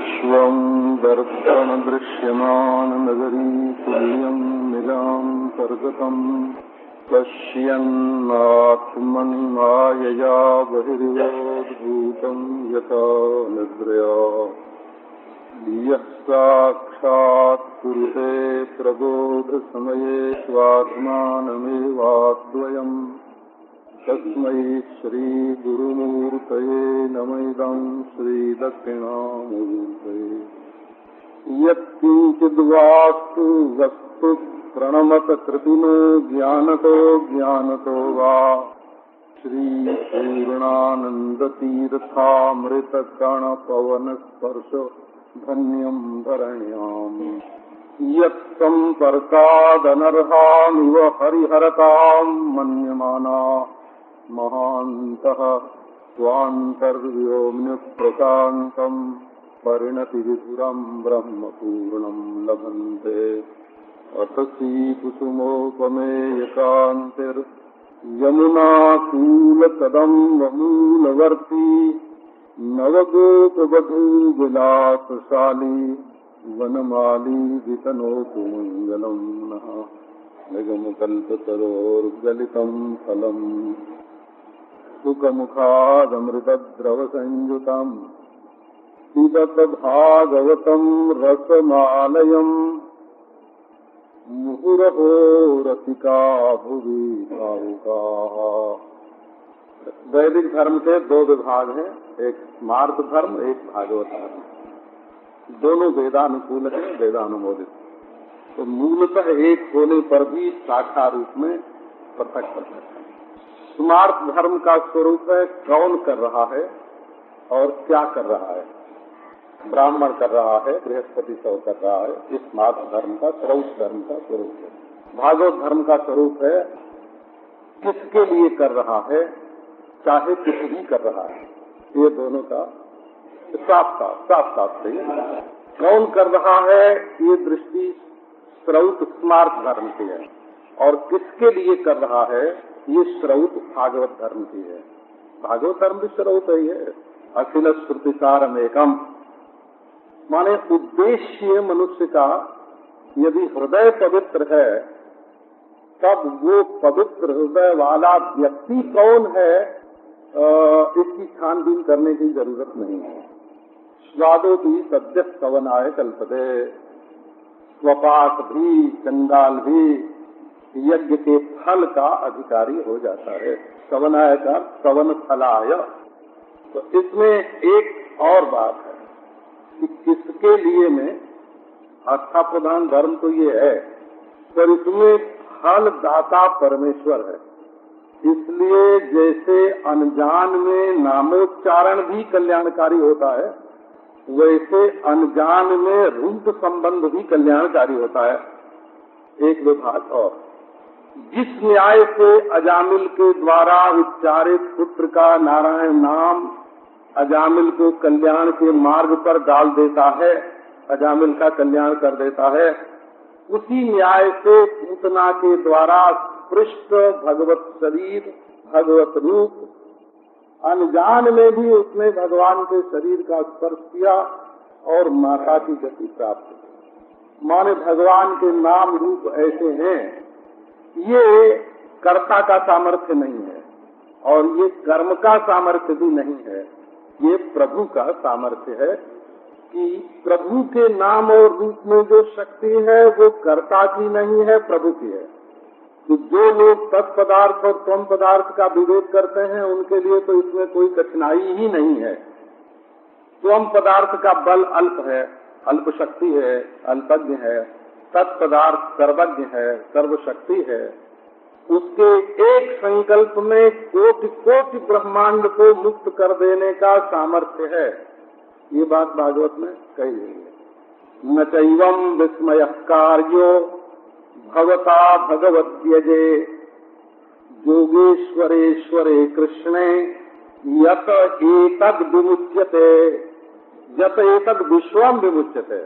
विश्वं दर्पणदृश्यमाननगरीतुल्यं निजान्तर्गतम् पश्यन्नात्मनि मायया बहिर्योद्भूतं यथा निद्रया यः साक्षात् कुरुते प्रबोधसमये स्वात्मानमेवाद्वयम् तस्मै श्रीगुरुमूर्तये नमः श्रीदक्षिणामूर्तये यत्किञ्चिद्वास्तु वस्तु प्रणमत कृतिनो ज्ञानतो वा श्रीपूर्णानन्दतीर्थामृतकणपवनस्पर्श धन्यं धरण्याम् यत्सम्पर्कादनर्हामिव हरिहरतां मन्यमाना महान्तः स्वान्तर्व्योम्युप्रशान्तं परिणतिविधुरं ब्रह्मपूर्णं लभन्ते अतसी कुसुमोपमेयकान्तिर्यमुनाकूलकदम्बमूलवर्ती नवगोपवधूविलासशाली वनमाली वितनोतु मङ्गलम् नः निगमकल्पतरोर्गलितं फलम् सुखमुखादमृतद्रवसंयुतम् पिबत भागवतं रसमालयम् मुहुरहो रसिका भुवि भावुकाः। वैदिक धर्म के दो विभाग हैं, एक स्मार्त धर्म, एक भागवत धर्म। दोनों वेदानुकूल है, वेदानुमोदित। तो मूलतः एक होने पर भी शाखा रूप में पृथक है। स्मार्त धर्म का स्वरूप है कौन कर रहा है और क्या कर रहा है। ब्राह्मण कर रहा है, बृहस्पति सौ कर रहा है। इस स्मार्त धर्म का श्रौत धर्म का स्वरूप है। भागवत धर्म का स्वरूप है किसके लिए कर रहा है, चाहे कुछ भी कर रहा है। ये दोनों का साफ साफ से कौन कर रहा है, ये दृष्टि श्रौत स्मार्त धर्म की है, और किसके लिए कर रहा है ये श्रौत भागवत धर्म की है। भागवत धर्म भी श्रौत ही है। अखिल श्रुतिसारम एकम, माने उद्देश्य मनुष्य का यदि हृदय पवित्र है तब वो पवित्र हृदय वाला व्यक्ति कौन है इसकी छानबीन करने की जरूरत नहीं है। स्वादो भी सद्य सवनाय कल्पते, स्वपाक भी चंडाल भी यज्ञ के फल का अधिकारी हो जाता है। सवनाय का सवन फलाय। तो इसमें एक और बात है कि किसके लिए में आस्था प्रधान धर्म तो ये है, पर इसमें फल दाता परमेश्वर है। इसलिए जैसे अनजान में नामोच्चारण भी कल्याणकारी होता है, वैसे अनजान में रूप संबंध भी कल्याणकारी होता है। एक विभाग और, जिस न्याय से अजामिल के द्वारा उच्चारित पुत्र का नारायण नाम अजामिल को कल्याण के मार्ग पर डाल देता है, अजामिल का कल्याण कर देता है, उसी न्याय से पूतना के द्वारा पृष्ठ भगवत शरीर भगवत रूप अनजान में भी उसने भगवान के शरीर का स्पर्श किया और माता की गति प्राप्त की। माने भगवान के नाम रूप ऐसे हैं, ये कर्ता का सामर्थ्य नहीं है और ये कर्म का सामर्थ्य भी नहीं है। ये प्रभु का सामर्थ्य है कि प्रभु के नाम और रूप में जो शक्ति है वो कर्ता की नहीं है, प्रभु की है। तो जो लोग तत्पदार्थ और त्वम पदार्थ का विवेक करते हैं उनके लिए तो इसमें कोई कठिनाई ही नहीं है। त्वम पदार्थ का बल अल्प है, अल्प शक्ति है, अल्पज्ञ है। तत्पदार्थ सर्वज्ञ है, सर्वशक्ति है। उसके एक संकल्प में कोटि कोटि ब्रह्मांड को मुक्त कर देने का सामर्थ्य है। ये बात भागवत में कही गई है। न चैवं विस्मय कार्यो भवता भगवत्यजे योगेश्वरेश्वरे कृष्णे यत एतद विमुच्यते यत एतद विश्वम विमुच्यते।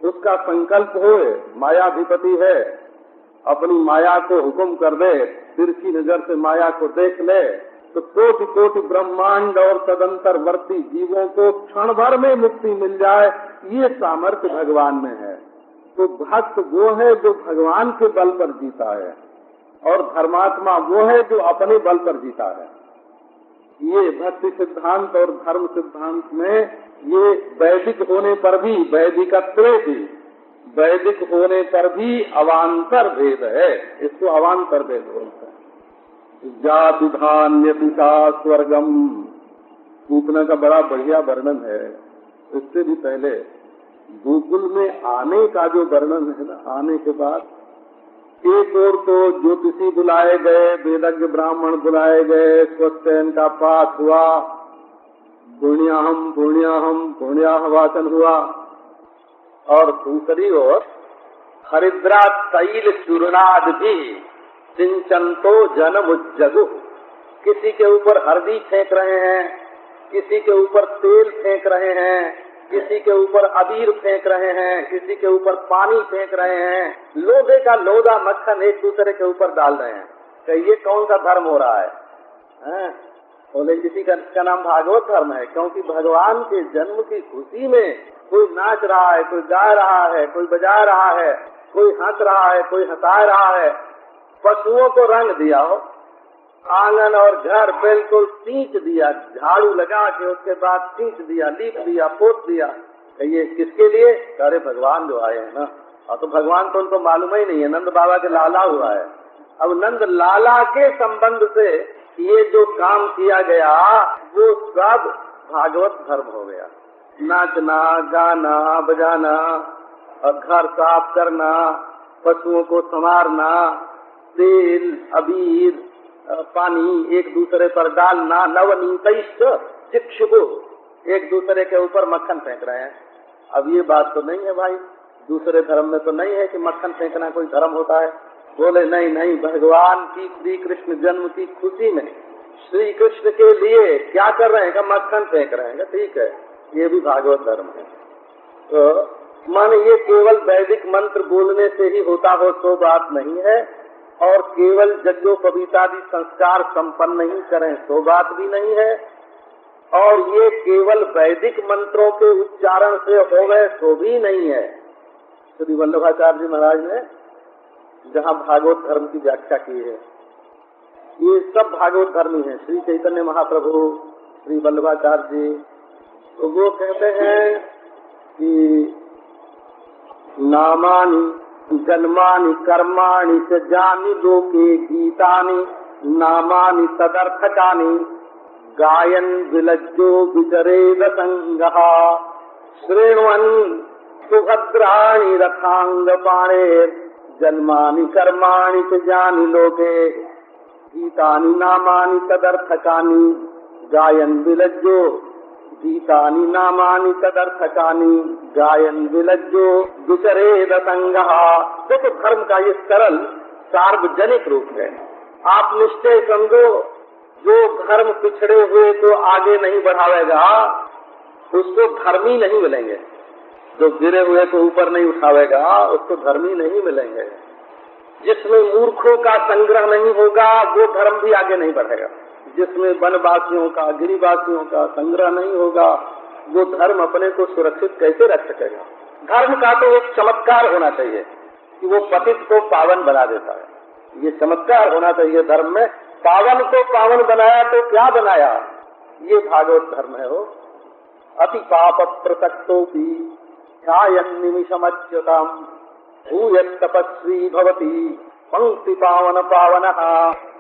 उसका संकल्प होए, मायाधिपति है, अपनी माया को हुक्म कर दे, तिरछी नजर से माया को देख ले, तो कोटि कोटि ब्रह्मांड और तदंतरवर्ती जीवों को क्षण भर में मुक्ति मिल जाए, ये सामर्थ्य भगवान में है। तो भक्त वो है जो भगवान के बल पर जीता है, और धर्मात्मा वो है जो अपने बल पर जीता है। ये भक्ति सिद्धांत और धर्म सिद्धांत में ये वैदिक होने पर भी, वैदिक होने पर भी अवान्तर भेद है। इसको अवान्तर भेद बोलते हैं। जाति धान्य पिता स्वर्गम, पूतना का बड़ा बढ़िया वर्णन है। इससे भी पहले गोकुल में आने का जो वर्णन है ना, आने के बाद एक और तो ज्योतिषी बुलाए गए, वेदज्ञ ब्राह्मण बुलाए गए, स्वस्तिन का पाठ हुआ, पुण्याह वाचन हुआ, और दूसरी ओर हरिद्रा तैल चूर्णाद भी सिंचंतो जनमुज्जगु, किसी के ऊपर हल्दी फेंक रहे हैं, किसी के ऊपर तेल फेंक रहे हैं, किसी के ऊपर अबीर फेंक रहे हैं, किसी के ऊपर पानी फेंक रहे हैं, लोधे का लोधा मक्खन एक दूसरे के ऊपर डाल रहे हैं। तो ये कौन सा धर्म हो रहा है? बोले किसी का नाम भागवत धर्म है, क्योंकि भगवान के जन्म की खुशी में कोई नाच रहा है, कोई गा रहा है, कोई बजा रहा है, कोई हंस रहा है, कोई हंसा रहा है। पशुओं को रंग दिया हो, आंगन और घर बिल्कुल सींच दिया, झाड़ू लगा के उसके बाद सींच दिया, लीप दिया, पोत दिया। ये किसके लिए? अरे भगवान जो आए हैं ना। और तो भगवान तो उनको मालूम ही नहीं है, नंद बाबा के लाला हुआ है। अब नंद लाला के संबंध से ये जो काम किया गया वो सब भागवत धर्म हो गया। नाचना, गाना, बजाना, और घर साफ करना, पशुओं को संवारना, तेल, अबीर, पानी एक दूसरे पर डालना, नवनीतैश्च शिक्षुको, एक दूसरे के ऊपर मक्खन फेंक रहे हैं। अब ये बात तो नहीं है भाई, दूसरे धर्म में तो नहीं है कि मक्खन फेंकना कोई धर्म होता है। बोले नहीं, भगवान की श्री कृष्ण जन्म की खुशी में श्री कृष्ण के लिए क्या कर रहे हैं? का मक्खन फेंक रहे हैं। ठीक है, ये भी भागवत धर्म है। तो माने ये केवल वैदिक मंत्र बोलने से ही होता हो तो बात नहीं है, और केवल यज्ञोपवीतादि संस्कार संपन्न नहीं करें तो बात भी नहीं है, और ये केवल वैदिक मंत्रों के उच्चारण से हो गए तो भी नहीं है। श्री वल्लभाचार्य जी महाराज ने जहाँ भागवत धर्म की व्याख्या की है, ये सब भागवत धर्मी हैं। श्री चैतन्य महाप्रभु, श्री वल्लभाचार्य जी, तो वो कहते हैं कि नामानि जन्मानि कर्माणि च जानि लोके गीतानि, नामानि तदर्थकानि, गायन विलज्जो विचरेद संगः, श्रेण्वन् सुभद्राणि रथांग पाणेर, जन्मानि कर्माणि च जानि लोके गीतानि, नामानि तदर्थकानि, गायन विलज्जो गीतानि, नामानि तदर्थकानि, गायन विलज्जो विचरेद संगः। देखो धर्म का ये सरल सार्वजनिक रूप है। आप निश्चय समझो, जो धर्म पिछड़े हुए को आगे नहीं बढ़ावेगा उसको धर्मी नहीं मिलेंगे, जो गिरे हुए को ऊपर नहीं उठावेगा उसको धर्मी नहीं मिलेंगे। जिसमें मूर्खों का संग्रह नहीं होगा वो धर्म भी आगे नहीं बढ़ेगा। जिसमें वनवासियों का, गिरिवासियों का संग्रह नहीं होगा वो धर्म अपने को सुरक्षित कैसे रख सकेगा। धर्म का तो एक चमत्कार होना चाहिए कि वो पतित को पावन बना देता है। ये चमत्कार होना चाहिए धर्म में। पावन को पावन बनाया तो क्या बनाया? ये भागवत धर्म है। वो अति पाप प्रसक्तो भी ध्यायन् निमिषमच्युतम् भूयत् तपस्वी भवति पंक्ति पावन पावनः।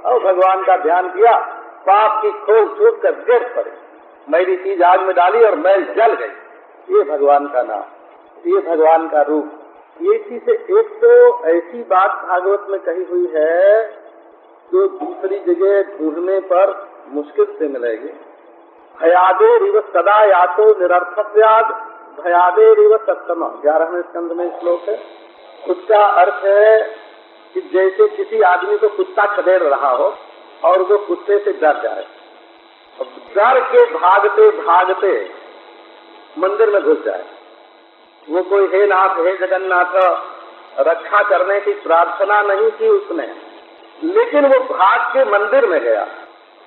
और भगवान का ध्यान किया, पाप की खोज छूट कर गिर पड़े, मेरी चीज आग में डाली और मैल जल गई। ये भगवान का नाम, ये भगवान का रूप। ये चीज से एक तो ऐसी बात भागवत में कही हुई है जो दूसरी जगह ढूंढने पर मुश्किल से मिलेगी। भयादेरिव सदा यातो निरर्थस्यात् भयादेरिव सत्तम, 11वें स्कंद में श्लोक है। उसका अर्थ है कि जैसे किसी आदमी को कुत्ता खदेड़ रहा हो और वो कुत्ते से डर जाए, डर के भागते भागते मंदिर में घुस जाए। वो कोई हे नाथ, हे जगन्नाथ रक्षा करने की प्रार्थना नहीं की उसने, लेकिन वो भाग के मंदिर में गया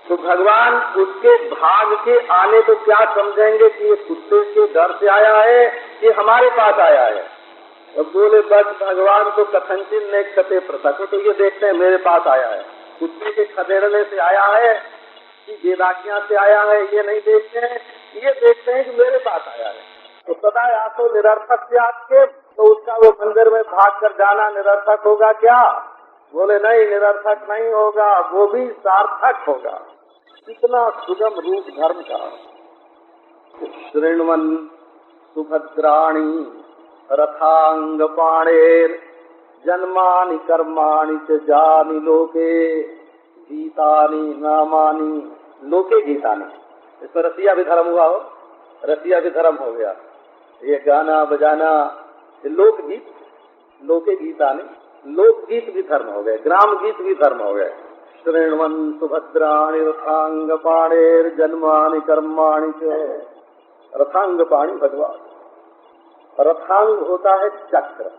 तो भगवान उसके भाग के आने को क्या समझेंगे कि ये कुत्ते के डर से आया है कि हमारे पास आया है। तो बोले बस भगवान को कथनचिन ने क्षते पृथक, तो ये देखते हैं मेरे पास आया है, कुत्ते के खदेड़ने से आया है कि वेदाज्ञा से आया है, ये नहीं देखते हैं। ये देखते हैं कि मेरे पास आया है। तो सदा या तो निरर्थक से आपके, तो उसका वो मंदिर में भाग कर जाना निरर्थक होगा क्या? बोले नहीं, निरर्थक नहीं होगा, वो भी सार्थक होगा। कितना सुगम रूप धर्म का। श्रृण्वन सुभद्राणि रथांग पाणेर जन्मानि कर्माणि च जानि लोके गीतानि नामानि लोके गीतानि। इसमें रसिया भी धर्म हुआ हो, रसिया भी धर्म हो गया। ये गाना बजाना, ये लोकगीत, लोके गीतानि, लोकगीत भी धर्म हो गए, ग्राम गीत भी धर्म हो गए। श्रृण्वन सुभद्राणि रथांग पाणेर जन्मानि कर्माणि च। रथांग पाणि भगवान, रथांग होता है चक्र,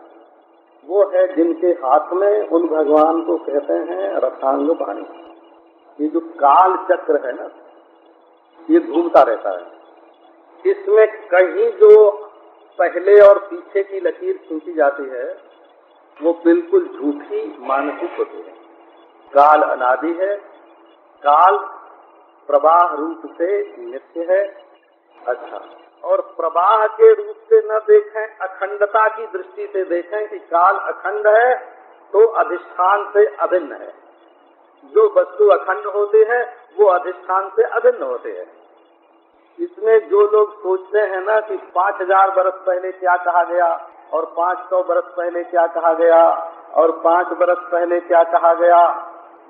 वो है जिनके हाथ में, उन भगवान को कहते हैं रथांग पाणि। ये जो काल चक्र है ना, ये घूमता रहता है। इसमें कहीं जो पहले और पीछे की लकीर खींची जाती है वो बिल्कुल झूठी मानसिक होती है। काल अनादि है, काल प्रवाह रूप से नित्य है। अच्छा, और प्रवाह के रूप से न देखें, अखंडता की दृष्टि से देखें कि काल अखंड है तो अधिष्ठान से अभिन्न है। जो वस्तु अखंड होते हैं वो अधिष्ठान से अभिन्न होते हैं। इसमें जो लोग सोचते हैं ना कि 5000 वर्ष पहले क्या कहा गया और 500 वर्ष पहले क्या कहा गया और 5 वर्ष पहले क्या कहा गया,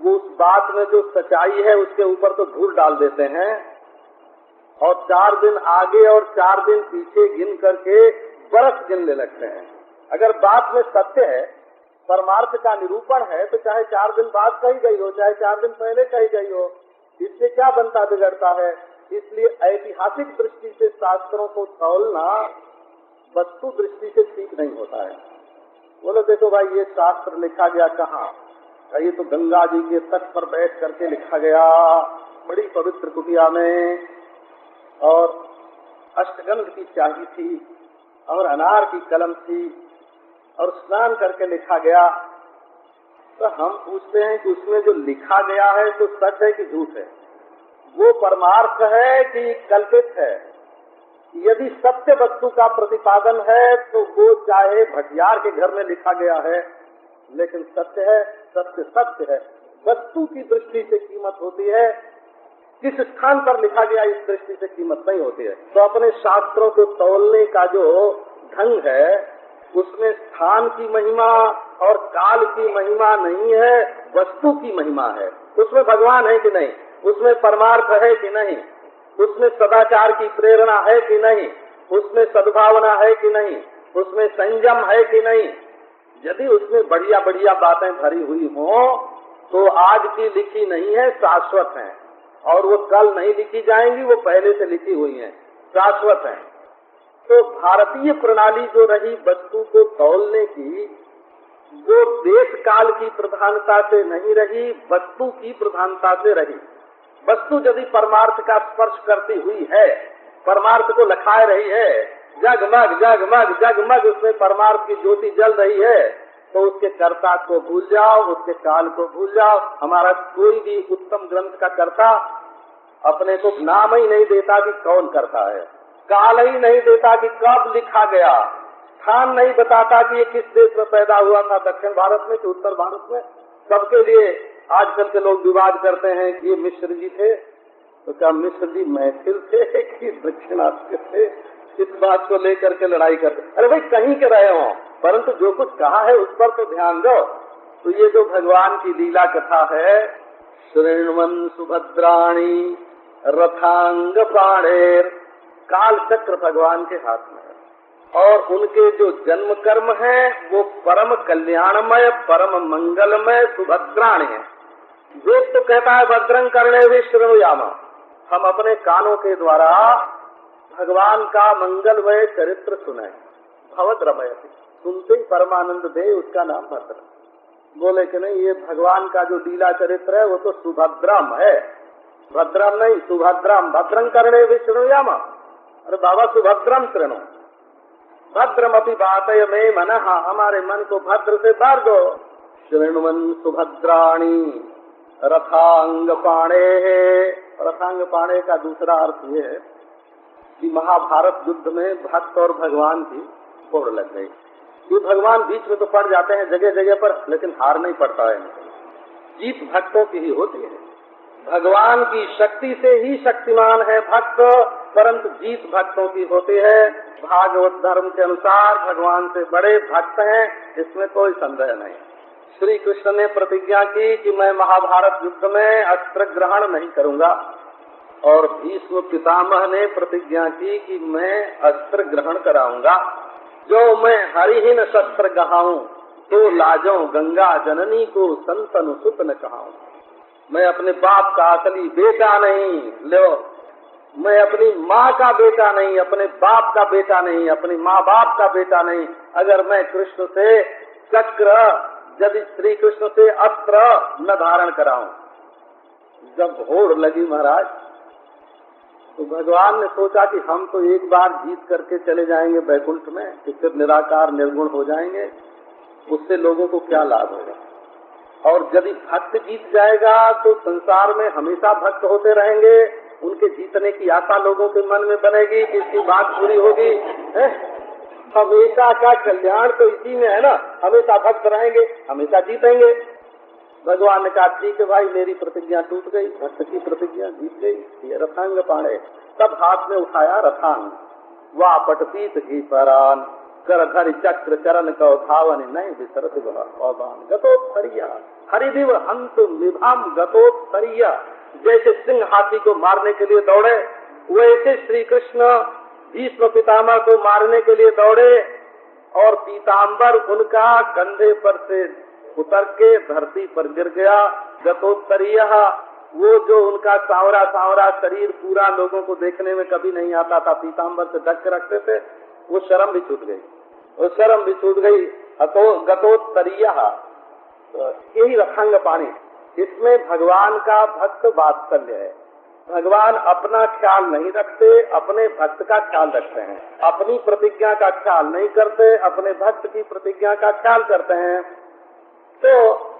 वो उस बात में जो सच्चाई है उसके ऊपर तो धूल डाल देते हैं और 4 दिन आगे और 4 दिन पीछे गिन करके बरस गिनने लगते हैं। अगर बात में सत्य है, परमार्थ का निरूपण है, तो चाहे 4 दिन बाद कही गई हो, चाहे 4 दिन पहले कही गई हो, इससे क्या बनता बिगड़ता है। इसलिए ऐतिहासिक दृष्टि से शास्त्रों को तौलना वस्तु दृष्टि से ठीक नहीं होता है। बोलो देखो भाई, ये शास्त्र लिखा गया कहाँ? ये तो गंगा जी के तट पर बैठ करके लिखा गया, बड़ी पवित्र कुटिया में, और अष्टगंध की चाही थी और अनार की कलम थी और स्नान करके लिखा गया। तो हम पूछते हैं कि उसमें जो लिखा गया है तो सच है कि झूठ है? वो परमार्थ है कि कल्पित है? यदि सत्य वस्तु का प्रतिपादन है तो वो चाहे भटियार के घर में लिखा गया है, लेकिन सत्य है, सत्य सत्य है। वस्तु की दृष्टि से कीमत होती है, किस स्थान पर लिखा गया इस दृष्टि से कीमत नहीं होती है। तो अपने शास्त्रों को तौलने का जो ढंग है उसमें स्थान की महिमा और काल की महिमा नहीं है, वस्तु की महिमा है। उसमें भगवान है कि नहीं, उसमें परमार्थ है कि नहीं, उसमें सदाचार की प्रेरणा है कि नहीं, उसमें सद्भावना है कि नहीं, उसमें संयम है कि नहीं। यदि उसमें बढ़िया बढ़िया बातें भरी हुई हों तो आज की लिखी नहीं है, शाश्वत है, और वो कल नहीं लिखी जाएंगी, वो पहले से लिखी हुई हैं, शाश्वत हैं। तो भारतीय प्रणाली जो रही वस्तु को तौलने की, वो देश काल की प्रधानता से नहीं रही, वस्तु की प्रधानता से रही। वस्तु यदि परमार्थ का स्पर्श करती हुई है, परमार्थ को लखाए रही है, जगमग जगमग जगमग उसमें परमार्थ की ज्योति जल रही है, तो उसके कर्ता को भूल जाओ, उसके काल को भूल जाओ। हमारा कोई भी उत्तम ग्रंथ का कर्ता अपने को नाम ही नहीं देता कि कौन करता है, काल ही नहीं देता कि कब लिखा गया, स्थान नहीं बताता कि ये किस देश में पैदा हुआ था, दक्षिण भारत में कि उत्तर भारत में। सबके लिए आजकल के लोग विवाद करते हैं कि ये मिश्र जी थे, तो क्या मिश्र जी मैथिल थे कि दक्षिणात्य थे, इस बात को लेकर के लड़ाई करते। अरे भाई कहीं के रहे हो, परंतु जो कुछ कहा है उस पर तो ध्यान दो। तो ये जो भगवान की लीला कथा है, श्रृण्वन सुभद्राणि रथांग पाणेर, काल चक्र भगवान के हाथ में है, और उनके जो जन्म कर्म है वो परम कल्याणमय, परम मंगलमय सुभद्राणि है। वेद तो कहता है भद्रं कर्णेभिः शृणुयाम, हम अपने कानों के द्वारा भगवान का मंगलमय चरित्र सुने। भवद रमयति, सुनते ही परमानंद दे, उसका नाम भद्र। बोले कि नहीं, ये भगवान का जो लीला चरित्र है वो तो सुभद्रम है, भद्रम नहीं, सुभद्रम। भद्रं कर्णे विष्णुयाम। अरे बाबा सुभद्रम शृणु, भद्रमपि बातय में मनः, हमारे मन को भद्र से भर दो। शृण्वन् सुभद्राणि रथांग पाणे। रथांग पाणे का दूसरा अर्थ ये है कि महाभारत युद्ध में भक्त और भगवान की होड़ लग गई। ये भगवान बीच में तो पड़ जाते हैं जगह जगह पर, लेकिन हार नहीं पड़ता है। जीत भक्तों की ही होती है। भगवान की शक्ति से ही शक्तिमान है भक्त, परंतु जीत भक्तों की होती है। भागवत धर्म के अनुसार भगवान से बड़े भक्त हैं, इसमें कोई संदेह नहीं। श्री कृष्ण ने प्रतिज्ञा की कि मैं महाभारत युद्ध में अस्त्र ग्रहण नहीं करूंगा, और भीष्म पितामह ने प्रतिज्ञा की कि मैं अस्त्र ग्रहण कराऊंगा। जो मैं हरिहीन शस्त्र गहाऊं, तो लाजों गंगा जननी को संतनु सुत न कहाऊं। मैं अपने बाप का असली बेटा नहीं, लो, मैं अपनी माँ का बेटा नहीं, अपने बाप का बेटा नहीं, अपनी माँ बाप का बेटा नहीं। अगर मैं कृष्ण से चक्र, यदि श्री कृष्ण से अस्त्र न धारण कराऊं। जब होड़ लगी महाराज, तो भगवान ने सोचा कि हम तो एक बार जीत करके चले जाएंगे वैकुंठ में, कि फिर निराकार निर्गुण हो जाएंगे, उससे लोगों को क्या लाभ होगा। और यदि भक्त जीत जाएगा तो संसार में हमेशा भक्त होते रहेंगे, उनके जीतने की आशा लोगों के मन में बनेगी, इसकी बात पूरी होगी। हमेशा का कल्याण तो इसी में है ना, हमेशा भक्त रहेंगे, हमेशा जीतेंगे। भगवान ने कहा ठीक है भाई, मेरी प्रतिज्ञा टूट गई, भक्त की प्रतिज्ञा जीत गई। ये रथांग पाणे। तब हाथ में उठाया रथांग, वाह पटपीत घी परान, कर धरि चक्र चरण कौ धावन नहीं विसरत भगवान। गतोत्तरीय हरिदिव हंतु विभाम गतोत्तरीय। जैसे सिंह हाथी को मारने के लिए दौड़े, वैसे श्री कृष्ण भीष्म पितामह को मारने के लिए दौड़े, और पीताम्बर उनका कंधे पर से उतर के धरती पर गिर गया। गतोत्तरीय, वो जो उनका सांवरा सांवरा शरीर पूरा लोगों को देखने में कभी नहीं आता था, पीताम्बर से ढक के रखते थे, वो शर्म भी छूट गई, वो शर्म भी छूट गई। गतोत्तरीय, यही रथांग पाणी। इसमें भगवान का भक्त वात्सल्य है। भगवान अपना ख्याल नहीं रखते, अपने भक्त का ख्याल रखते हैं। अपनी प्रतिज्ञा का ख्याल नहीं करते, अपने भक्त की प्रतिज्ञा का ख्याल करते हैं। तो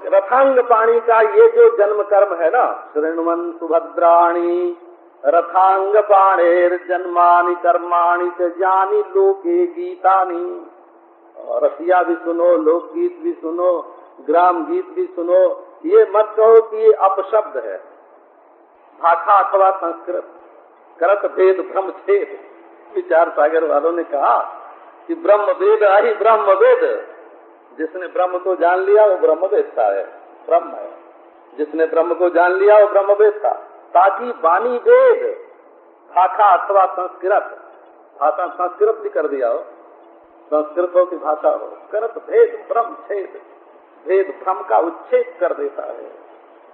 रथांग पाणी का ये जो जन्म कर्म है ना, शृण्वन् सुभद्राणि रथांग पाणेर जन्मानि कर्माणि च जानि लोके गीतानि। रसिया भी सुनो, लोकगीत भी सुनो, ग्राम गीत भी सुनो। ये मत कहो कि ये अपशब्द है। भाषा अथवा संस्कृत करत भेद ब्रह्म छेद। विचार सागर वालों ने कहा कि ब्रह्म वेद आही ब्रह्म वेद। जिसने ब्रह्म को जान लिया वो ब्रह्म वेदता है, ब्रह्म है। जिसने ब्रह्म को जान लिया वो ब्रह्म वेदता। ताकि वाणी वेद, भाषा अथवा संस्कृत, भाषा संस्कृत भी कर दिया हो, संस्कृतों की भाषा हो। करत भेद ब्रह्म छेद, भेद भ्रम का उच्छेद कर देता है।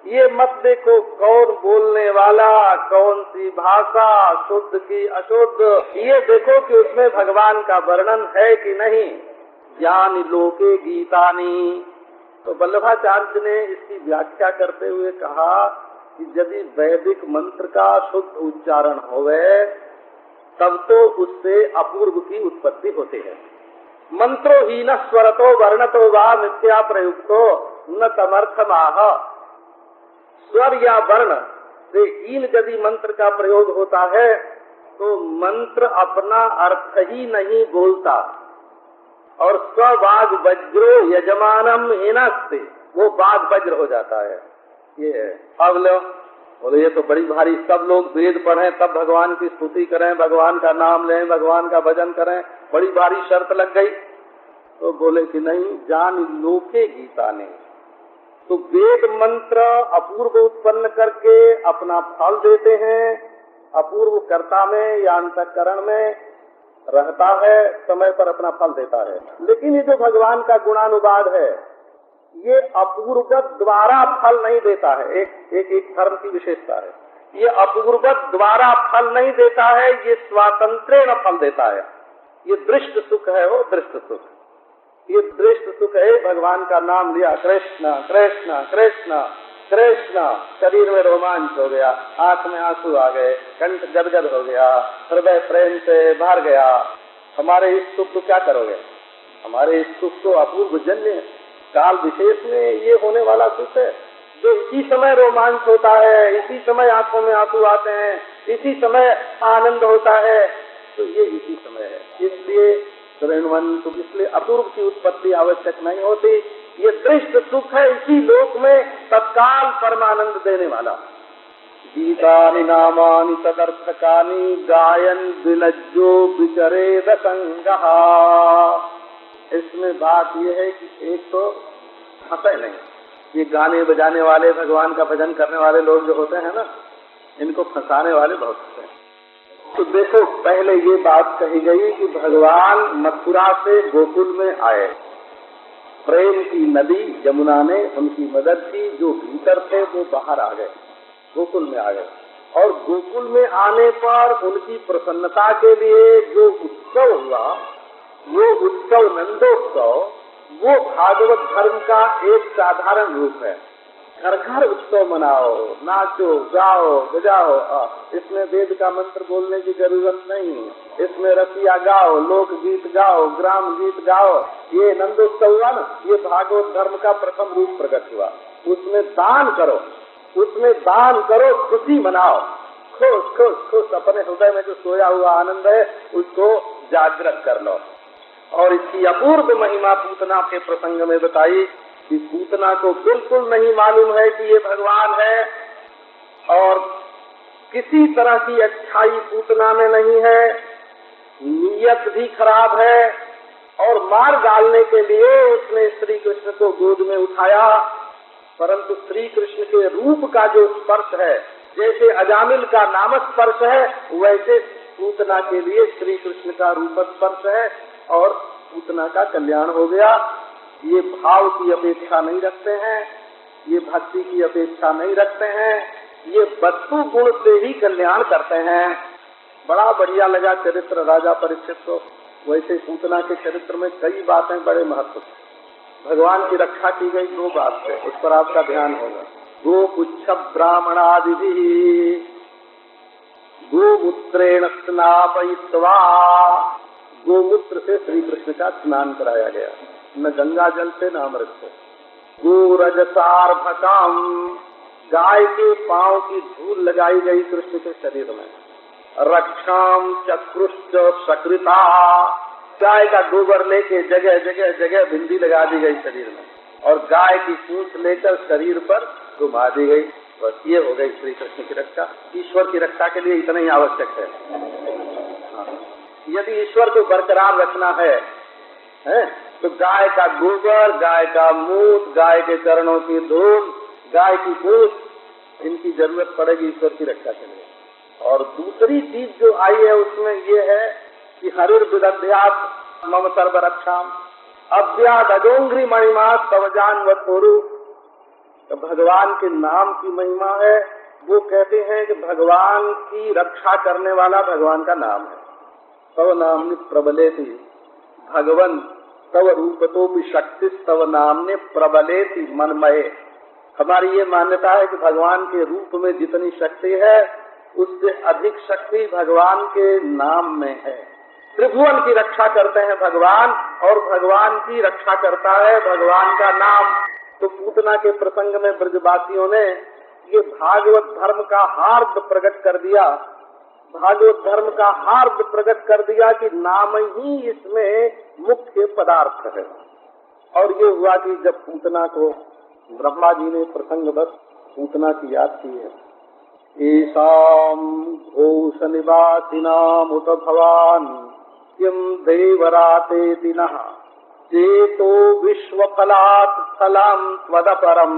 ये मत देखो कौन बोलने वाला, कौन सी भाषा, शुद्ध की अशुद्ध, ये देखो कि उसमें भगवान का वर्णन है कि नहीं। ज्ञान लोके गीतानी। तो वल्लभाचार्य ने इसकी व्याख्या करते हुए कहा कि यदि वैदिक मंत्र का शुद्ध उच्चारण होवे, तब तो उससे अपूर्व की उत्पत्ति होती है। मंत्रो ही न स्वरतो वर्णतो वा मिथ्या प्रयुक्तो न तमर्थमाह। स्वर या वर्ण से हीन यदि मंत्र का प्रयोग होता है तो मंत्र अपना अर्थ ही नहीं बोलता, और स्वबाग वज्रो यजमानम हिनस्ते, वो बाग वज्र हो जाता है। ये है। अब लो बोले ये तो बड़ी भारी, सब लोग वेद पढ़ें तब भगवान की स्तुति करें, भगवान का नाम लें, भगवान का भजन करें, बड़ी भारी शर्त लग गई। तो बोले कि नहीं, जान लोके गीता ने। तो वेद मंत्र अपूर्व उत्पन्न करके अपना फल देते हैं। अपूर्व कर्ता में या अंतःकरण में रहता है, समय पर अपना फल देता है। लेकिन ये जो भगवान का गुणानुवाद है, ये अपूर्वत द्वारा फल नहीं देता है। एक धर्म की विशेषता है, ये अपूर्वत द्वारा फल नहीं देता है, ये स्वातंत्र्य फल देता है। ये दृष्ट सुख है, वो दृष्ट सुख, ये दृष्ट सुख है। भगवान का नाम लिया, कृष्ण कृष्ण कृष्ण, कृष्ण, शरीर में रोमांच हो गया, आंख में आंसू आ गए, कंठ गदगद हो गया, हृदय प्रेम से भर गया। हमारे इस सुख को क्या करोगे? हमारे इस सुख तो अपूर्व जन्य काल विशेष में ये होने वाला सुख है, जो इसी समय रोमांच होता है, इसी समय आंखों में आंसू आते हैं, इसी समय आनंद होता है, तो ये इसी समय है। इसलिए सुख, इसलिए अपूर्व की उत्पत्ति आवश्यक नहीं होती। ये दृष्ट सुख है इसी लोक में तत्काल परमानंद देने वाला। गीतानि नामानि तदर्थकानि गायन विलज्जो विचरेद संगः। इसमें बात यह है कि एक तो फंसे नहीं, ये गाने बजाने वाले, भगवान का भजन करने वाले लोग जो होते हैं ना, इनको फंसाने वाले बहुत होते हैं। तो देखो, पहले ये बात कही गई कि भगवान मथुरा से गोकुल में आए, प्रेम की नदी यमुना ने उनकी मदद की, जो भीतर थे वो बाहर आ गए, गोकुल में आ गए। और गोकुल में आने पर उनकी प्रसन्नता के लिए जो उत्सव हुआ, वो उत्सव नंदोत्सव, वो भागवत धर्म का एक साधारण रूप है। घर घर उत्सव मनाओ, नाचो, गाओ, बजाओ। इसमें वेद का मंत्र बोलने की जरूरत नहीं, इसमें रसिया गाओ, लोक गीत गाओ, ग्राम गीत गाओ। ये नंदोत्सव हुआ ना, ये भागवत धर्म का प्रथम रूप प्रकट हुआ। उसमें दान करो, उसमें दान करो, खुशी मनाओ, खुश खुश खुश। अपने हृदय में जो सोया हुआ आनंद है उसको जागृत कर लो। और इसकी अपूर्व महिमा पूतना के प्रसंग में बताई कि पूतना को बिल्कुल नहीं मालूम है कि ये भगवान है, और किसी तरह की अच्छाई पूतना में नहीं है, नीयत भी खराब है। और मार डालने के लिए उसने श्री कृष्ण को गोद में उठाया, परंतु श्री कृष्ण के रूप का जो स्पर्श है, जैसे अजामिल का नाम स्पर्श है, वैसे पूतना के लिए श्री कृष्ण का रूप स्पर्श है और पूतना का कल्याण हो गया। ये भाव की अपेक्षा नहीं रखते हैं, ये भक्ति की अपेक्षा नहीं रखते हैं, ये वस्तु गुण से ही कल्याण करते हैं। बड़ा बढ़िया लगा चरित्र राजा परीक्षित को। वैसे पूतना के चरित्र में कई बातें बड़े महत्व, भगवान की रक्षा की गई 2 बात है, उस पर आपका ध्यान होगा। गोपुच्छ ब्राह्मणादि गोमूत्रेण स्नापयित्वा, गोमूत्र से श्री कृष्ण का स्नान कराया गया, न गंगा जल से न अमृत से। गोरजसार्भकाम, गाय के पांव की धूल लगाई गई कृष्ण के शरीर में। रक्षाम चक्रुश्च सकृता, गाय का गोबर लेके जगह जगह जगह बिंदी लगा दी गई शरीर में, और गाय की पूंछ लेकर शरीर पर घुमा दी गई। बस ये हो गई श्री कृष्ण की रक्षा। ईश्वर की रक्षा के लिए इतना ही आवश्यक है। यदि ईश्वर को बरकरार रखना है तो गाय का गोबर, गाय का मूत, गाय के चरणों की धूल, गाय की पूंछ, इनकी जरूरत पड़ेगी ईश्वर की रक्षा के लिए। और दूसरी चीज जो आई है उसमें ये है कि हरिर्विदध्यात् मम सर्वरक्षाम अव्याद अजोंघ्री महिमा तवजान्वतोरु। तो भगवान के नाम की महिमा है। वो कहते हैं कि भगवान की रक्षा करने वाला भगवान का नाम है। तव नाम प्रबलेति भगवन तव रूपतो भी शक्ति तव नामने प्रबलेति मनमय। हमारी ये मान्यता है कि भगवान के रूप में जितनी शक्ति है उससे अधिक शक्ति भगवान के नाम में है। त्रिभुवन की रक्षा करते हैं भगवान, और भगवान की रक्षा करता है भगवान का नाम। तो पूतना के प्रसंग में ब्रजवासियों ने ये भागवत धर्म का हार्द प्रकट कर दिया, भागवत धर्म का हार्द प्रकट कर दिया कि नाम ही इसमें मुख्य पदार्थ है। और ये हुआ कि जब पूतना को ब्रह्मा जी ने प्रसंगवश पूतना की याद की है, ईशाम घोष निवासिनाम उत भवान किम देवराते नः चेतो विश्वफलात् फलम त्वदपरम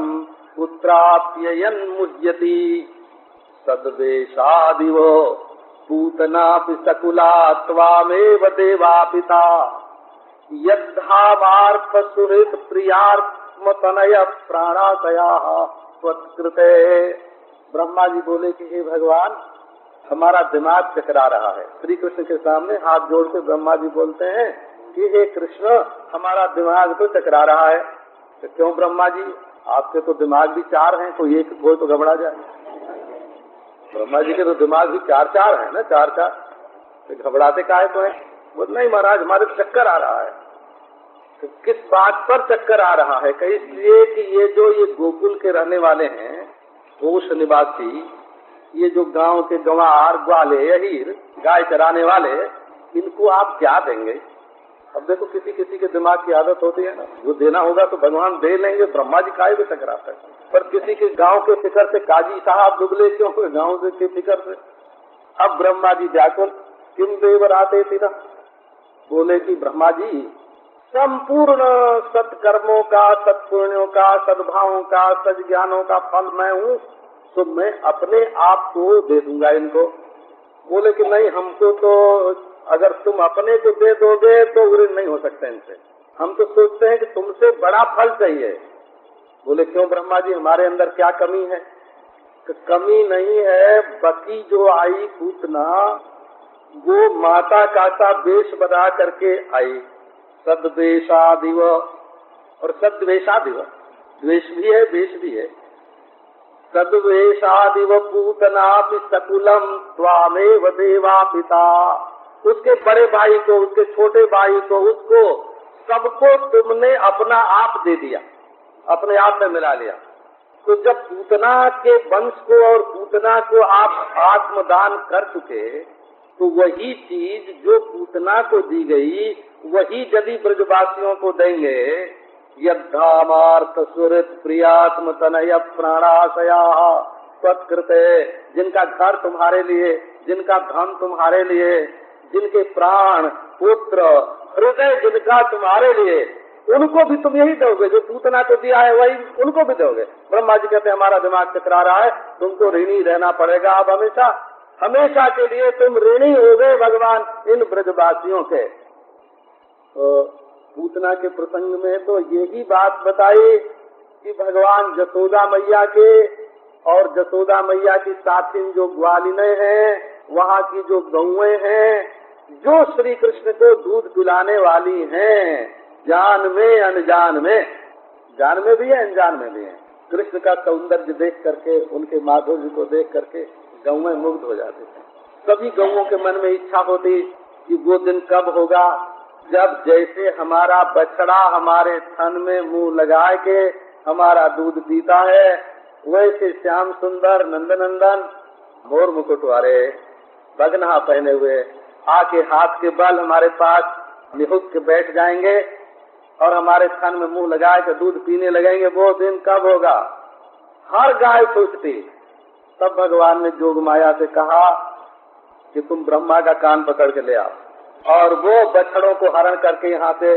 पुत्राप्ययन् मुह्यति सद्वेषादिव पूतनापि सकुला त्वामेव देवापिता यद्धावार्थ सुहृत प्रियात्मतनय प्राणाशयाः त्वत्कृते। ब्रह्मा जी बोले कि हे भगवान, हमारा दिमाग चकरा रहा है। श्री कृष्ण के सामने हाथ जोड़ के ब्रह्मा जी बोलते हैं कि हे कृष्ण, हमारा दिमाग तो चकरा रहा है। तो क्यों ब्रह्मा जी, आपके तो दिमाग भी चार हैं, कोई एक कोई तो घबरा जाए। ब्रह्मा जी के तो दिमाग भी चार चार है ना, चार चार, तो घबराते काहे तो है? वो नहीं महाराज, हमारे चक्कर आ रहा है। तो किस बात पर चक्कर आ रहा है? कहीं इसलिए कि ये गोकुल के रहने वाले हैं, गोश निवासी, ये जो गांव के गंवार, ग्वाले, यहीर, गाय चराने वाले, इनको आप क्या देंगे? अब देखो किसी किसी के दिमाग की आदत होती है ना, जो देना होगा तो भगवान दे लेंगे, ब्रह्मा जी काहे से टकराते हैं। पर किसी के गांव के फिक्र से काजी साहब दुबले क्यों हुए गांव के फिक्र से? अब ब्रह्मा जी व्याकुल, किम देवर आते थे ना, बोले कि ब्रह्मा जी संपूर्ण सत्कर्मों का, सत्पुण्यों का, सद्भावों का, सज्ञानों का फल मैं हूँ, तो मैं अपने आप को दे दूंगा इनको। बोले कि नहीं, हमको तो अगर तुम अपने को दे दोगे तो ऋण नहीं हो सकते इनसे, हम तो सोचते हैं कि तुमसे बड़ा फल चाहिए। बोले क्यों ब्रह्मा जी, हमारे अंदर क्या कमी है? तो कमी नहीं है, बकी जो आई पूतना वो माता का सा वेश बना करके आई, सद्वेशादिव, और सद्वेशादिव, द्वेष भी है वेश भी है। सद्वेशादिव पूतना सकुलम त्वामेव देवा पिता, उसके बड़े भाई को, उसके छोटे भाई को, उसको सबको तुमने अपना आप दे दिया, अपने आप में मिला लिया। तो जब पूतना के वंश को और पूतना को आप आत्मदान कर चुके, तो वही चीज जो पूतना को दी गई वही यदि ब्रजवासियों को देंगे, यद्धामार्थ सुरत प्रियात्म तनय प्राणाशया तत्कृते, जिनका घर तुम्हारे लिए, जिनका धन तुम्हारे लिए, जिनके प्राण, पुत्र, हृदय जिनका तुम्हारे लिए, उनको भी तुम यही दोगे, जो पूतना को दिया है वही उनको भी दोगे। ब्रह्मा जी कहते हैं हमारा दिमाग चकरा रहा है, तुमको ऋणी रहना पड़ेगा, अब हमेशा हमेशा के लिए तुम ऋणी हो गए भगवान इन ब्रजवासियों के। तो पूतना के प्रसंग में तो यही बात बताई कि भगवान जसोदा मैया के और जसोदा मैया की साथिन जो ग्वालिने हैं, वहाँ की जो गौएं हैं, जो श्री कृष्ण को दूध पिलाने वाली हैं, जान में अनजान में, जान में भी है अनजान में भी है, कृष्ण का सौंदर्य देख करके, उनके माधुर्य को देख करके गौएं मुग्ध हो जाती हैं। सभी गौओं के मन में इच्छा होती कि वो दिन कब होगा जब जैसे हमारा बछड़ा हमारे थन में मुंह लगा के हमारा दूध पीता है, वैसे श्याम सुंदर नंदनंदन मोर मुकुट वाले बगना पहने हुए आके हाथ के बल हमारे पास निहुक के बैठ जाएंगे और हमारे थन में मुंह लगा के दूध पीने लगेंगे। वो दिन कब होगा? हर गाय सोचती। तब भगवान ने जोग माया से कहा कि तुम ब्रह्मा का कान पकड़ के ले आओ, और वो बछड़ों को हरण करके यहाँ से,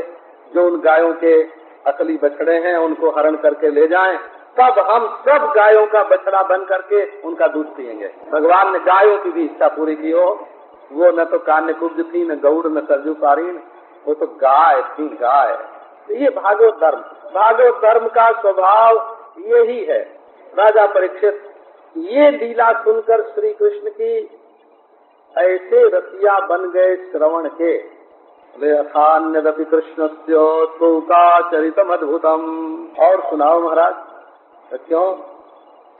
जो उन गायों के असली बछड़े हैं उनको हरण करके ले जाएं, तब हम सब गायों का बछड़ा बन करके उनका दूध पिएंगे। भगवान ने गायों की भी इच्छा पूरी की हो। वो न तो कान्य कुब्ज थी, न गौड़, न सरजू पारीन, वो तो गाय थी, गाय। ये भागवत धर्म का स्वभाव यही है। राजा परीक्षित ये लीला सुनकर श्री कृष्ण की ऐसे रसिया बन गए श्रवण के। अथान्यदपि कृष्णस्य का चरितम अद्भुतम। और सुनाओ महाराज। तो क्यों?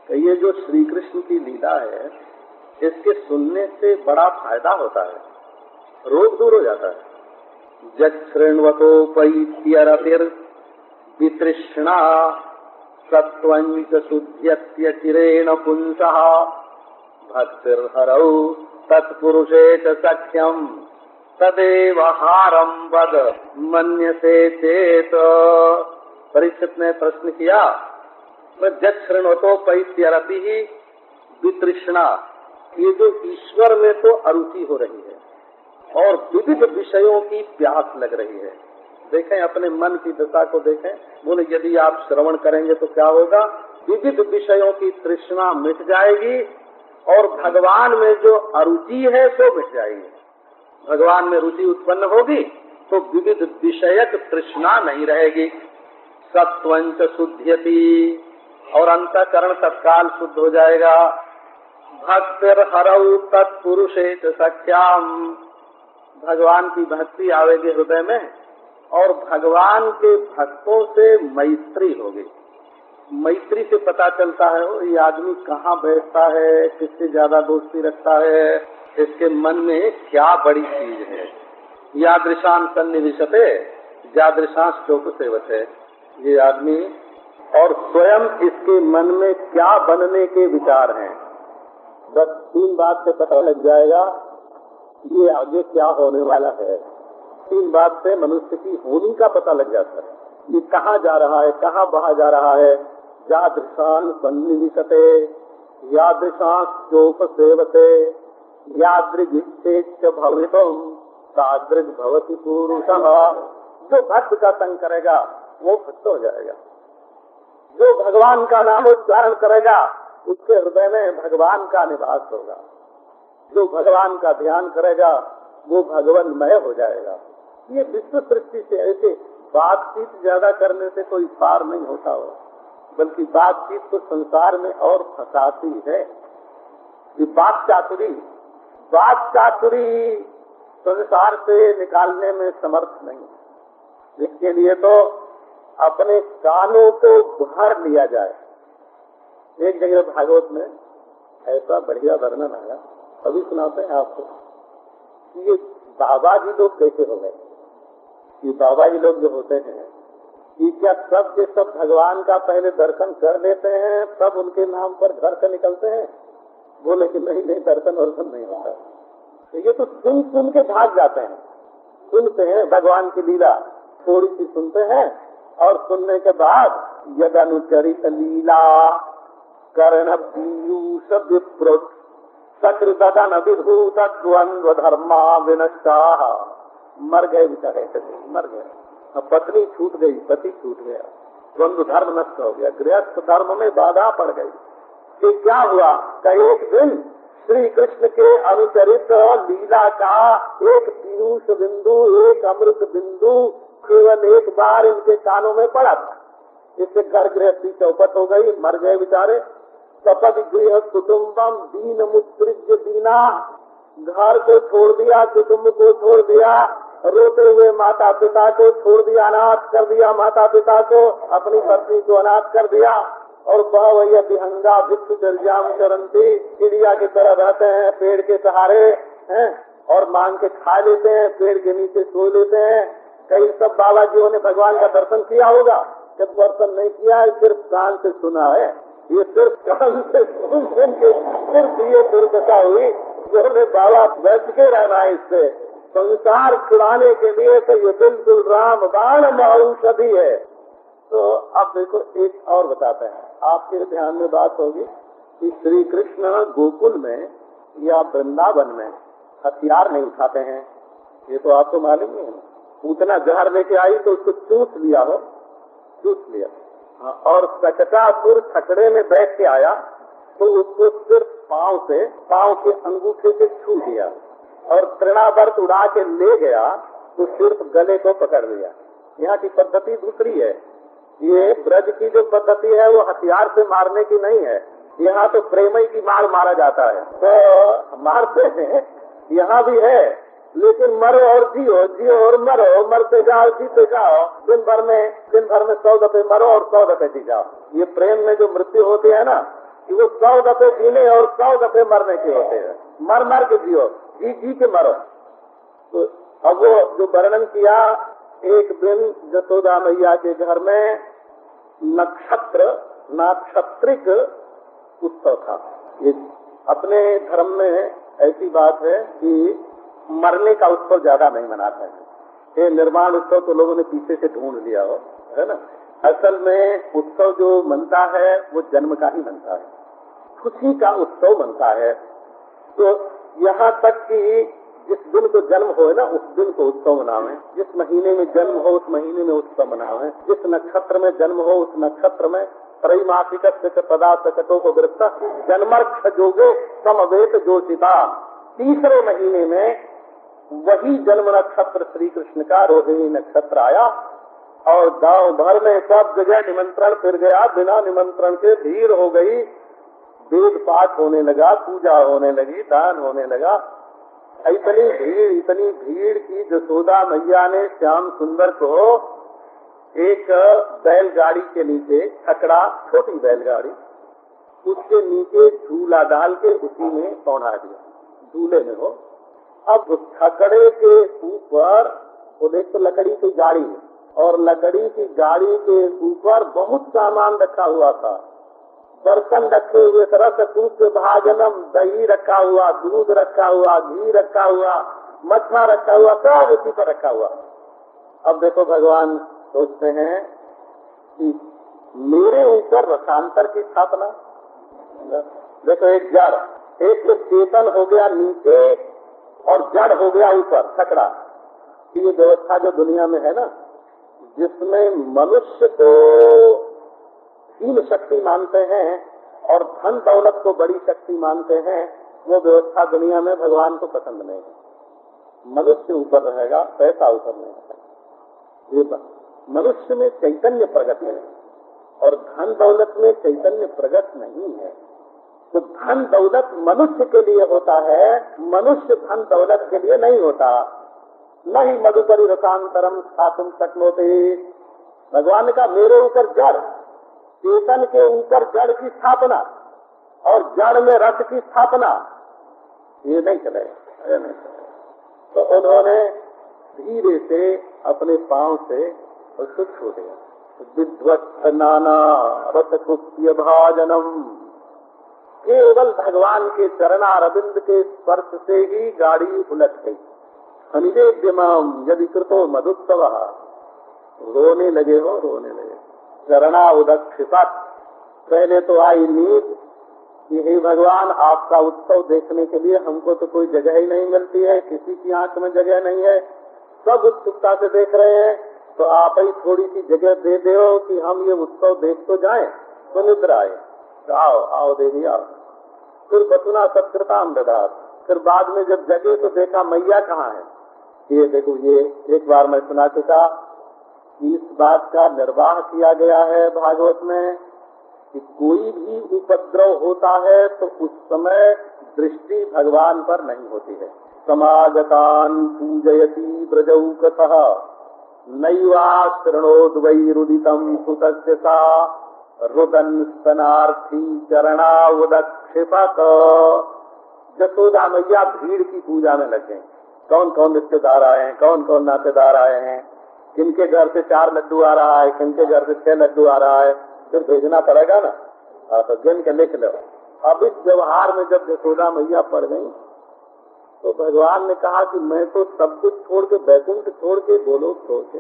तो ये जो श्री कृष्ण की लीला है, इसके सुनने से बड़ा फायदा होता है, रोग दूर हो जाता है। जृण्वतोपैत्यरतिर् वितृष्णा सत्वञ्च शुद्ध्यत्य चिरेण पुंसः भक्तिर्हरौ तत्पुरुषे च सख्यम तदेव हारम वद मन्यसे चेत। परीक्षित ने प्रश्न किया, जृण्वतोपैत्यरति वितृष्णा, ये जो ईश्वर में तो अरुचि हो रही है और विविध विषयों की प्यास लग रही है। देखें अपने मन की दशा को देखें। बोले यदि आप श्रवण करेंगे तो क्या होगा? विविध विषयों की तृष्णा मिट जाएगी और भगवान में जो अरुचि है सो मिट जाएगी। भगवान में रुचि उत्पन्न होगी तो विविध विषयक तृष्णा नहीं रहेगी। सत्वंच शुद्ध्यति, और अंतःकरण तत्काल शुद्ध हो जाएगा। भक्तिर्हरौ तत्पुरुषे च सख्याम, भगवान की भक्ति आवेगी हृदय में और भगवान के भक्तों से मैत्री होगी। मैत्री से पता चलता है वो ये आदमी कहाँ बैठता है, किससे ज्यादा दोस्ती रखता है, इसके मन में क्या बड़ी चीज है। यादृशान सन्निविशते यादृशांश शोक सेवते, ये आदमी और स्वयं इसके मन में क्या बनने के विचार हैं। बस 3 बात से पता लग जाएगा ये आगे क्या होने वाला है। 3 बात से मनुष्य की होनी का पता लग जाता है। ये कहाँ जा रहा है, कहाँ बहा जा रहा है। यादृशान सन्निविशते यादृशांश शोक सेवते यादृगिच्छेच्च भवितुम तादृग भवति पुरुषः। जो भक्त का संग करेगा वो भक्त हो जाएगा। जो भगवान का नाम उच्चारण करेगा उसके हृदय में भगवान का निवास होगा। जो भगवान का ध्यान करेगा वो भगवानमय हो जाएगा। ये विश्व सृष्टि से ऐसे बातचीत ज्यादा करने से कोई पार नहीं होता हो, बल्कि बातचीत तो संसार में और फंसाती है। ये बात चातुरी संसार से निकालने में समर्थ नहीं। इसके लिए तो अपने कानों को भर लिया जाए। एक जगह भागवत में ऐसा बढ़िया वर्णन आया, अभी सुनाते हैं आपको। ये बाबा जी लोग कैसे हो गए। ये बाबा जी लोग जो होते हैं कि क्या सब के सब भगवान का पहले दर्शन कर लेते हैं तब उनके नाम पर घर से निकलते हैं। बोले कि नहीं दर्शन वर्शन नहीं होता। तो ये तो सुन सुन के भाग जाते हैं। सुनते हैं भगवान की लीला, थोड़ी सी सुनते हैं और सुनने के बाद यद अनुचरित लीला कर्ण पीयूष विप्रुत सकृतन विभूत द्वंद्व धर्मा विनष्टा। मर गए बेचारे, मर गए। अब पत्नी छूट गई, पति छूट गया, द्वंद्व धर्म नष्ट हो गया, गृहस्थ धर्म में बाधा पड़ गई। ये क्या हुआ कि एक दिन श्री कृष्ण के अनुचरित लीला का एक पीयूष बिंदु, एक अमृत बिंदु केवल एक बार इनके कानों में पड़ा था। इससे घर गृहस्थी चौपट हो गई, मर गए बेचारे। सपद गृह कुटुम्बम दीन मुत्सृज्य दीना, घर को छोड़ दिया, कुटुम्ब को छोड़ दिया, रोते हुए माता पिता को छोड़ दिया, अनाथ कर दिया माता पिता को, अपनी पत्नी को अनाथ कर दिया और बहवैया विहंगा भिक्षु दर्जाम चरंती, चिड़िया की तरह रहते हैं पेड़ के सहारे हैं और मांग के खा लेते हैं, पेड़ के नीचे सो लेते हैं। कई सब बाबा जीओ ने भगवान का दर्शन किया होगा, जब दर्शन नहीं किया है सिर्फ कान से सुना है। ये सिर्फ कान से सुन के सिर्फ ये दुर्दशा हुई। जो बाबा बच के रहना है इससे, संसार छुड़ाने के लिए तो ये बिल्कुल राम बाण औषधि है। तो अब देखो एक और बताते हैं, आपके ध्यान में बात होगी कि श्री कृष्ण गोकुल में या वृंदावन में हथियार नहीं उठाते हैं। ये तो आपको मालूम ही है। उतना जहर लेके आई तो उसको चूस लिया हो, चूस लिया। हाँ, और सकटासुर छकड़े में बैठ के आया तो उसको सिर्फ पांव के अंगूठे से छू दिया और तृणावर्त उड़ा के ले गया तो सिर्फ गले को पकड़ लिया। यहाँ की पद्धति दूसरी है। ये ब्रज की जो पद्धति है वो हथियार से मारने की नहीं है। यहाँ तो प्रेमई की मार मारा जाता है, तो मारते हैं, यहाँ भी है, लेकिन मरो और जियो, जियो और मरो, मरते जाओ जीते जाओ। दिन भर में 100 दफे मरो और 100 दफे जी जाओ। ये प्रेम में जो मृत्यु होती है ना, कि वो 100 दफे जीने और 100 दफे मरने के होते हैं। मर मर के जियो, जी जी के मरो। तो अब वो जो वर्णन किया, एक दिन जसोदा मैया के घर में नाक्षत्रिक उत्सव था। ये अपने धर्म में ऐसी बात है कि मरने का उत्सव ज्यादा नहीं मनाते हैं। ये निर्माण उत्सव तो लोगों ने पीछे से ढूंढ लिया हो, है ना। असल में उत्सव जो मनता है वो जन्म का ही मनता है, खुशी का उत्सव मनता है। तो यहाँ तक कि जिस दिन को जन्म हो ना उस दिन को उत्सव मनावे, जिस महीने में जन्म हो उस महीने में उत्सव मनावे, जिस नक्षत्र में जन्म हो उस नक्षत्र में त्रैमासिक पदार्थ कटो को वृत्त जन्मर्थ जोगे समवेत जोशिता। तीसरे महीने में वही जन्म नक्षत्र श्री कृष्ण का रोहिणी नक्षत्र आया और गांव भर में सब जगह निमंत्रण फिर गया। बिना निमंत्रण के भीड़ हो गई, वेद पाठ होने लगा, पूजा होने लगी, दान होने लगा। इतनी भीड़ की जसोदा मैया ने श्याम सुंदर को एक बैलगाड़ी के नीचे छकड़ा, छोटी बैलगाड़ी, उसके नीचे झूला डाल के उसी में पौधा दिया, झूले में हो। अब छकड़े के ऊपर वो देख तो लकड़ी की गाड़ी है, और लकड़ी की गाड़ी के ऊपर बहुत सामान रखा हुआ था, बर्तन रखे हुए, तरह दूध भाजनम, दही रखा हुआ, दूध रखा हुआ, घी रखा हुआ, मट्ठा रखा हुआ, सब उसी पर रखा हुआ। अब देखो भगवान सोचते हैं कि मेरे ऊपर रसांतर की स्थापना। देखो एक जड़, एक तो चेतन हो गया नीचे और जड़ हो गया ऊपर, छकड़ा। ये व्यवस्था जो दुनिया में है ना, जिसमें मनुष्य को हीन शक्ति मानते हैं और धन दौलत को बड़ी शक्ति मानते हैं, वो व्यवस्था दुनिया में भगवान को पसंद नहीं है। मनुष्य ऊपर रहेगा, पैसा ऊपर नहीं रहेगा। मनुष्य में चैतन्य प्रगट है और धन दौलत में चैतन्य प्रगट नहीं है। तो धन दौलत मनुष्य के लिए होता है, मनुष्य धन दौलत के लिए नहीं होता। नहीं मधुकरी रसांतरम स्थातुम शक्नोते। भगवान ने कहा मेरे ऊपर जड़, चेतन के ऊपर जड़ की स्थापना और जड़ में रस की स्थापना, ये नहीं चलेगा। तो उन्होंने धीरे से अपने पांव से उसको छू दिया। विध्वस्त नाना रस कुप्य भाजनम, केवल भगवान के चरणारविंद के स्पर्श से ही गाड़ी उलट गई। अनिवेद्यमाम यदि कृतो मधुत्सव, रोने लगे हो, रोने लगे। चरणा उदक्षिपत, पहले तो आई नींद कि हे भगवान आपका उत्सव देखने के लिए हमको तो कोई जगह ही नहीं मिलती है, किसी की आंख में जगह नहीं है, सब उत्सुकता से देख रहे हैं, तो आप ही थोड़ी सी जगह दे दो कि हम ये उत्सव देख तो जाएं। तो निद्रा आए, आओ आओ देवी आओ। फिर बसुना सत्कृताम ददात, फिर बाद में जब जगे तो देखा मैया कहाँ है। ये देखो, ये एक बार मैं सुना चुका, इस बात का निर्वाह किया गया है भागवत में कि कोई भी उपद्रव होता है तो उस समय दृष्टि भगवान पर नहीं होती है। समागतान पूजयति ब्रजौकतः नैवाश्रणोद्वै रुदितम सुतस्य सा रुदन स्तनार्थी चरणावदक्षिपक। जसोदा मैया भीड़ की पूजा में लग गई। कौन कौन रिश्तेदार आए हैं, कौन कौन नातेदार आए हैं, किनके घर से 4 लड्डू आ रहा है, किनके घर से 6 लड्डू आ रहा है, फिर भेजना पड़ेगा ना। तो गिन के लिख लो। अब इस व्यवहार में जब यशोदा मैया पड़ गई तो भगवान ने कहा कि मैं तो सब कुछ छोड़ के, बैकुंठ छोड़ के, गोलोक छोड़ के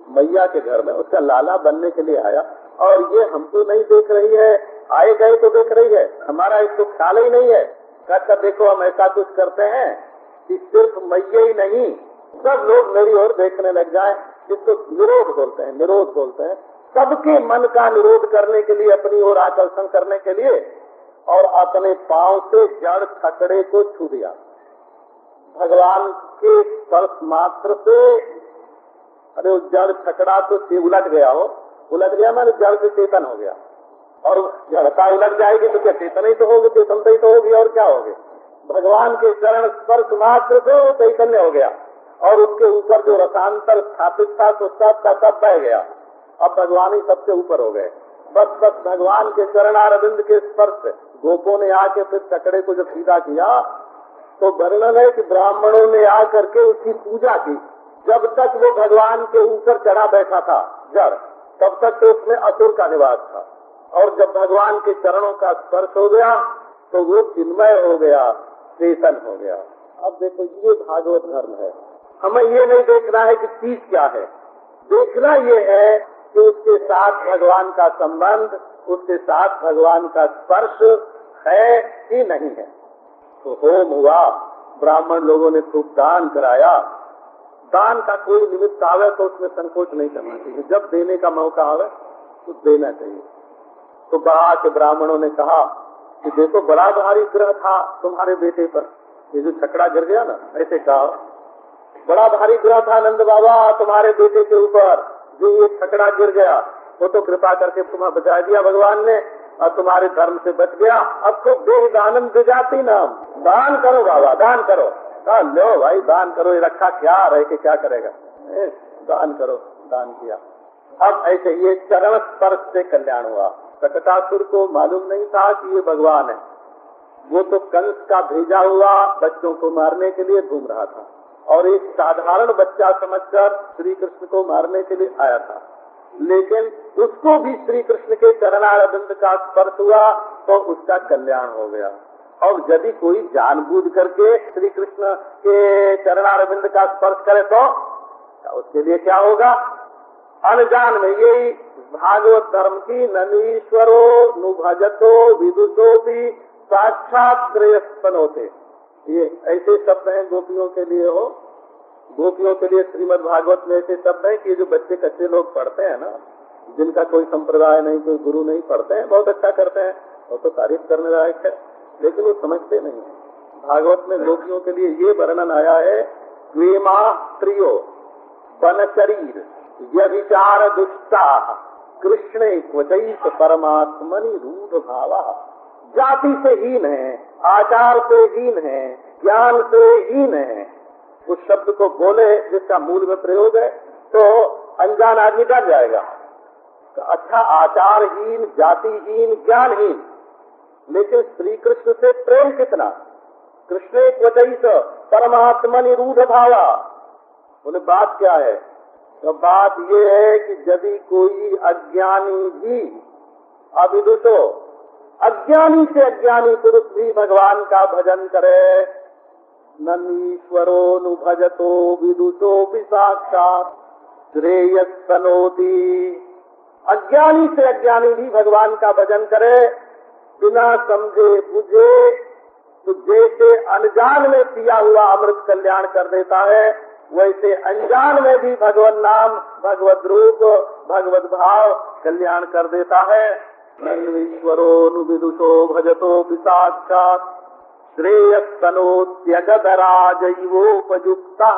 मैया के घर में उसका लाला बनने के लिए आया, और ये हमको नहीं देख रही है, आए गए तो देख रही है, हमारा इसको ख्याल ही नहीं है। कहता देखो हम ऐसा कुछ करते हैं कि सिर्फ मैया ही नहीं, सब लोग मेरी ओर देखने लग जाए। इसको निरोध बोलते हैं, निरोध बोलते हैं। सबके मन का निरोध करने के लिए, अपनी ओर आकर्षण करने के लिए, और अपने पांव से जड़ छकड़े को छू दिया। भगवान के स्पर्श मात्र से, अरे जड़ छकड़ा तो उलट गया हो, उलट गया मैंने जड़ से चेतन हो गया, और जड़ता उलट जाएगी तो क्या चेतन ही तो होगी, चेतनता ही तो होगी, और क्या होगी। भगवान के चरण स्पर्श मात्र से चैतन्य हो गया, और उसके ऊपर जो रसांतर स्थापित था तो सब बह गया। अब भगवान ही सबसे ऊपर हो गए। बस बस भगवान के चरणारविंद के स्पर्श से गोपों ने आके फिर छकड़े को जब सीधा किया तो वर्णन है कि ब्राह्मणों ने आकर के उसकी पूजा की। जब तक वो भगवान के ऊपर चढ़ा बैठा था जड़, तब तक तो उसमें असुर का निवास था, और जब भगवान के चरणों का स्पर्श हो गया तो वो चिन्मय हो गया, चेतन हो गया। अब देखो ये भागवत धर्म है। हमें ये नहीं देखना है कि चीज क्या है, देखना ये है कि उसके साथ भगवान का संबंध, उसके साथ भगवान का स्पर्श है कि नहीं है। तो होम हुआ, ब्राह्मण लोगों ने खूब दान कराया। दान का कोई निमित्त आवे तो उसमें संकोच नहीं करना चाहिए, जब देने का मौका आवे तो देना चाहिए। तो बड़ा के ब्राह्मणों ने कहा कि देखो बड़ा भारी ग्रह था तुम्हारे बेटे पर, ये जो छकड़ा गिर गया ना, ऐसे कहा बड़ा भारी ग्रह था नंद बाबा तुम्हारे बेटे के ऊपर, जो ये छकड़ा गिर गया वो तो कृपा करके तुम्हें बचा दिया भगवान ने, और तुम्हारे धर्म से बच गया। अब तो देह दानम दिजाती नाम, दान करो बाबा, दान करो। कहा लो भाई दान करो, ये रखा क्या रह के क्या करेगा, दान करो। दान किया। अब ऐसे ये चरण स्पर्श से कल्याण हुआ। शकटासुर को मालूम नहीं था कि ये भगवान है, वो तो कंस का भेजा हुआ बच्चों को मारने के लिए घूम रहा था और एक साधारण बच्चा समझकर श्री कृष्ण को मारने के लिए आया था। लेकिन उसको भी श्री कृष्ण के चरणारविंद का स्पर्श हुआ तो उसका कल्याण हो गया। और यदि कोई जानबूझ करके श्री कृष्ण के चरणारविंद का स्पर्श करे तो उसके लिए क्या होगा? अनजान में यही भागवत धर्म की ननीश्वरो नुभजतो विदुषो भी साक्षात श्रेयस्पन होते, ये ऐसे शब्द हैं गोपियों के लिए हो। गोपियों के लिए श्रीमद् भागवत में ऐसे शब्द हैं कि जो बच्चे कच्चे लोग पढ़ते हैं ना, जिनका कोई संप्रदाय नहीं, कोई गुरु नहीं, पढ़ते हैं, बहुत अच्छा करते हैं, वो तो तारीफ करने लायक है, लेकिन वो समझते नहीं है। भागवत में गोपियों के लिए ये वर्णन आया है, द्वेमा स्त्रियो वन शरीर व्यभिचार दुष्टा कृष्णे क्वचैत परमात्मनि रूढ़ भावा। जाति से हीन है, आचार से हीन है, ज्ञान से हीन है। उस शब्द को बोले जिसका मूल में प्रयोग है तो अनजान आदमी डर जाएगा। तो अच्छा, आचारहीन, जातिहीन, ज्ञानहीन, लेकिन श्री कृष्ण से प्रेम कितना। कृष्णे क्वचैत परमात्मनि रूढ़ भावा। बोले बात क्या है? तो बात ये है कि यदि कोई अज्ञानी भी अविदुषो, अज्ञानी से अज्ञानी पुरुष भी भगवान का भजन करे, ननीश्वरो नु भजतो विदुषो भी साक्षात श्रेयस्पनोति। अज्ञानी से अज्ञानी भी भगवान का भजन करे बिना समझे बुझे, तो जैसे अनजान में पिया हुआ अमृत कल्याण कर देता है, वैसे अनजान में भी भगवत नाम, भगवत रूप, भगवत भाव कल्याण कर देता है। नन्वीश्वरो नु विदुषो भजतो साक्षात श्रेयस्कनोत्यगदराजैवोपयुक्ता।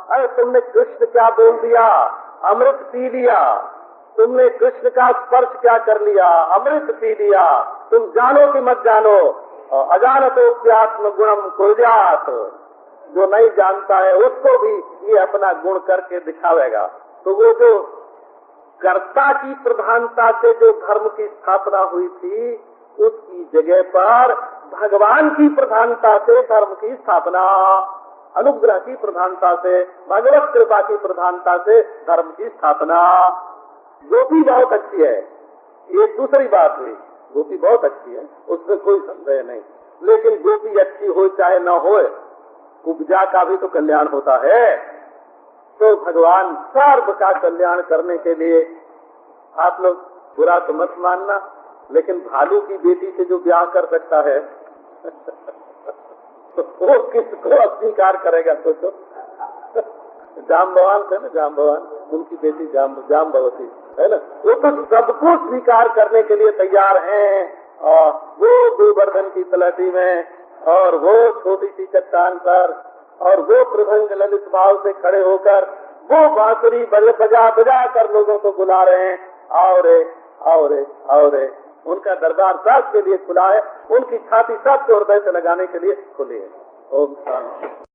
अरे तुमने कृष्ण क्या बोल दिया? अमृत पी लिया। तुमने कृष्ण का स्पर्श क्या कर लिया? अमृत पी लिया। तुम जानो कि मत जानो, अजानतोप्यात्म गुणम कुर्यात्। जो नहीं जानता है उसको भी ये अपना गुण करके दिखावेगा। तो वो जो कर्ता की प्रधानता से जो धर्म की स्थापना हुई थी, उसकी जगह पर भगवान की प्रधानता से धर्म की स्थापना, अनुग्रह की प्रधानता से, भगवत कृपा की प्रधानता से धर्म की स्थापना। गोपी बहुत अच्छी है, ये दूसरी बात हुई। गोपी बहुत अच्छी है, उसमें कोई संदेह नहीं। लेकिन गोपी अच्छी हो चाहे न हो, उपजा का भी तो कल्याण होता है। तो भगवान सर्व का कल्याण करने के लिए, आप लोग बुरा तो मत मानना, लेकिन भालू की बेटी से जो ब्याह कर सकता है तो वो किसको अस्वीकार करेगा? सोचो, जाम्बवान थे ना, जाम्बवान, उनकी बेटी जाम्बवती है ना, वो तो सबको स्वीकार करने के लिए तैयार हैं। और वो गोवर्धन की तलहटी में, और वो छोटी सी चट्टान पर, और वो प्रभंग ललित भाव से खड़े होकर वो बांसुरी बजा बजा कर लोगों को बुला रहे हैं, आओ रे, आओ रे, आओ रे। उनका दरबार सबके लिए खुला है, उनकी छाती सबके हृदय से लगाने के लिए खुली है। ओम शांति।